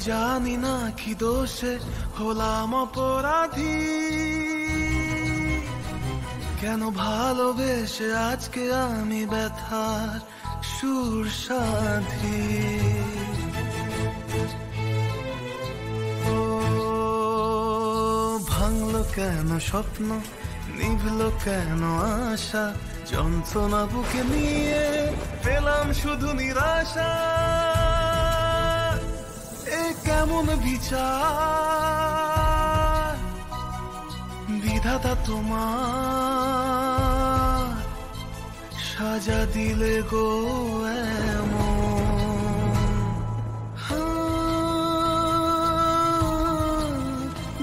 জানি না কি দোষে হলাম অপরাধী, কেন ভালোবেসে আজকে আমি ব্যথার সুর সাধি। ও ভাঙলো কেন স্বপ্ন, নিভলো কেন আশা, যন্ত্রণা বুকে নিয়ে পেলাম শুধু নিরাশা। এ কেমন বিচার বিধাতা তোমার, সাজা দিলে গো এমন।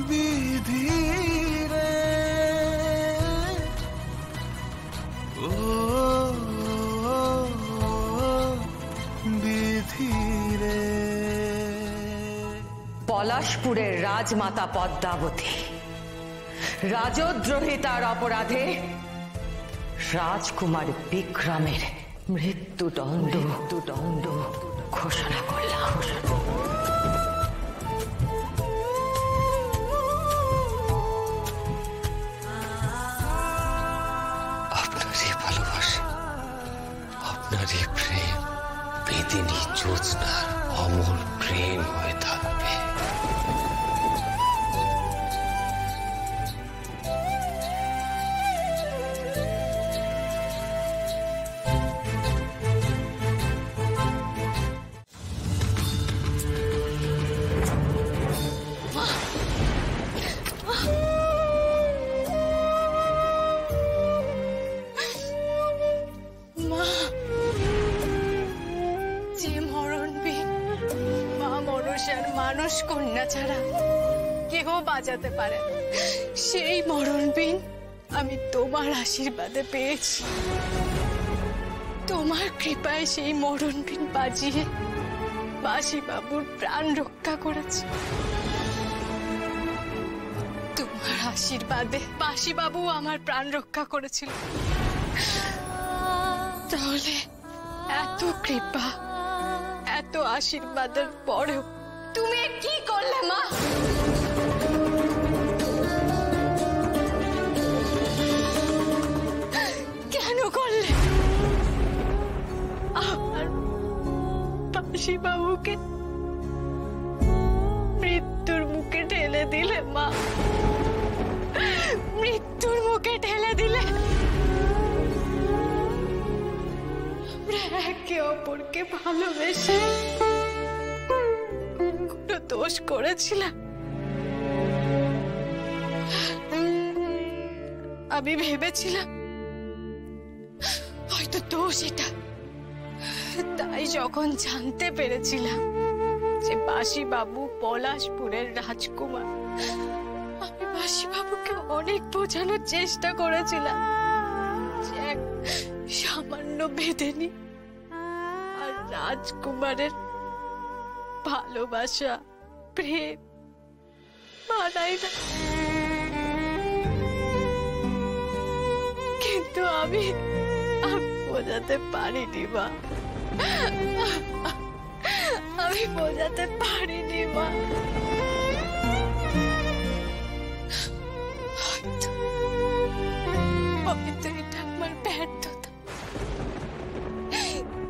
বিধি রে ও বিধি রে। পলাশপুরের রাজমাতা পদ্মাবতী রাজদ্রোহিতার অপরাধে রাজকুমার বিক্রমের মৃত্যুদণ্ড ঘোষণা করলাম। আপনারই ভালোবাসা, আপনারই প্রেম বেদিনী জ্যোৎস্নার অমর প্রেম হয়ে থাকবে। মানুষ কন্যা ছাড়া কেউ বাঁচাতে পারে, সেই মরণবিন আমি তোমার আশীর্বাদে পেয়েছি। তোমার কৃপায় সেই মরণবিন বাজিয়ে বাসি বাবুর প্রাণ রক্ষা করেছে। তোমার আশীর্বাদে বাসি বাবু আমার প্রাণ রক্ষা করেছিল। তাহলে এত কৃপা, এত আশীর্বাদের পরেও তুমি কি করলে মা? কেন করলে? আমার বাসি বাবুকে মৃত্যুর মুখে ঠেলে দিলে মা, মৃত্যুর মুখে ঠেলে দিলে। আমরা একে অপরকে ভালোবেসে দোষ করেছিলাম। আমি ভেবেছিলাম হয়তো দোষ এটা, তাই যখন জানতে পেরেছিলাম যে বাসি বাবু পলাশপুরের রাজকুমার, আমি বাসি বাবুকে অনেক বোঝানোর চেষ্টা করেছিলাম যে এক সামান্য বেদেনী আর রাজকুমারের ভালোবাসা প্রেম মানায় না। কিন্তু আমি বোঝাতে পারিনি মা, আমি বোঝাতে পারিনি মা। হয়তো এটা আমার ব্যর্থতা,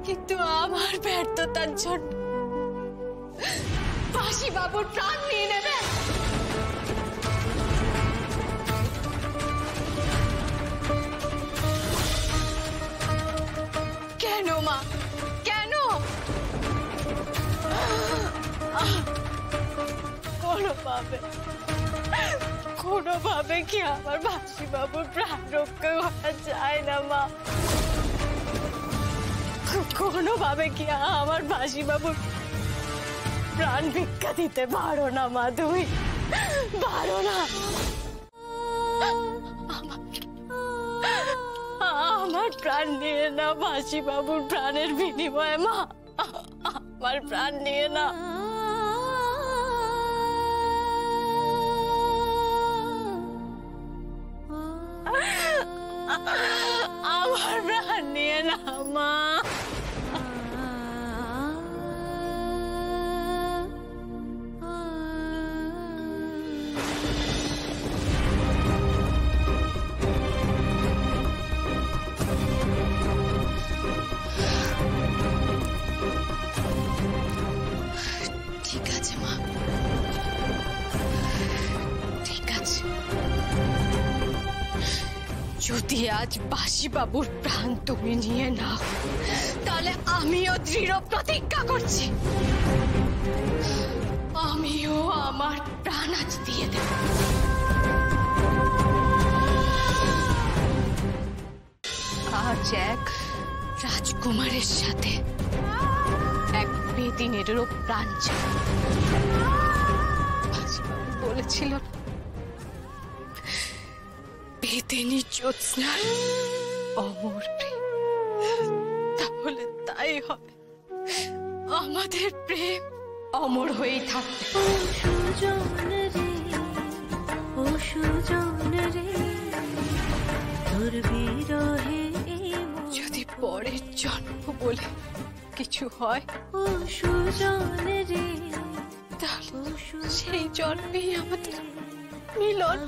কিন্তু আমার ব্যর্থতার জন্য বাসি বাবুর প্রাণ নিয়ে নেবে? কেন মা, কেন? কোনোভাবে কি আমার বাসি বাবুর প্রাণ রক্ষা করা যায় না মা? কোনোভাবে কি আমার বাসি বাবুর প্রাণ ভিক্ষা দিতে পারো না মা? তুমি পারো না? আমার প্রাণ নিয়ে না বাসি বাবুর প্রাণের বিনিময়ে মা, আমার প্রাণ নিয়ে না। আমার প্রাণ নিয়ে না মা। যদি আজ বাসি বাবুর প্রাণ তুমি নিয়ে নাও, তাহলে আমিও দৃঢ় প্রতিজ্ঞা করছি, আমিও আমার প্রাণ আজ দিয়ে দেব। আজ এক রাজকুমারের সাথে এক বেদিনেরও প্রাণ চাই। বলেছিল বেদিনী জ্যোৎস্নার অমর প্রেম, তাহলে তাই হবে, আমাদের প্রেম অমর হয়েই থাকবে। যদি পরের জন্ম বলে কিছু হয়, তাহলে সেই জন্মেই আমাদের মিলন।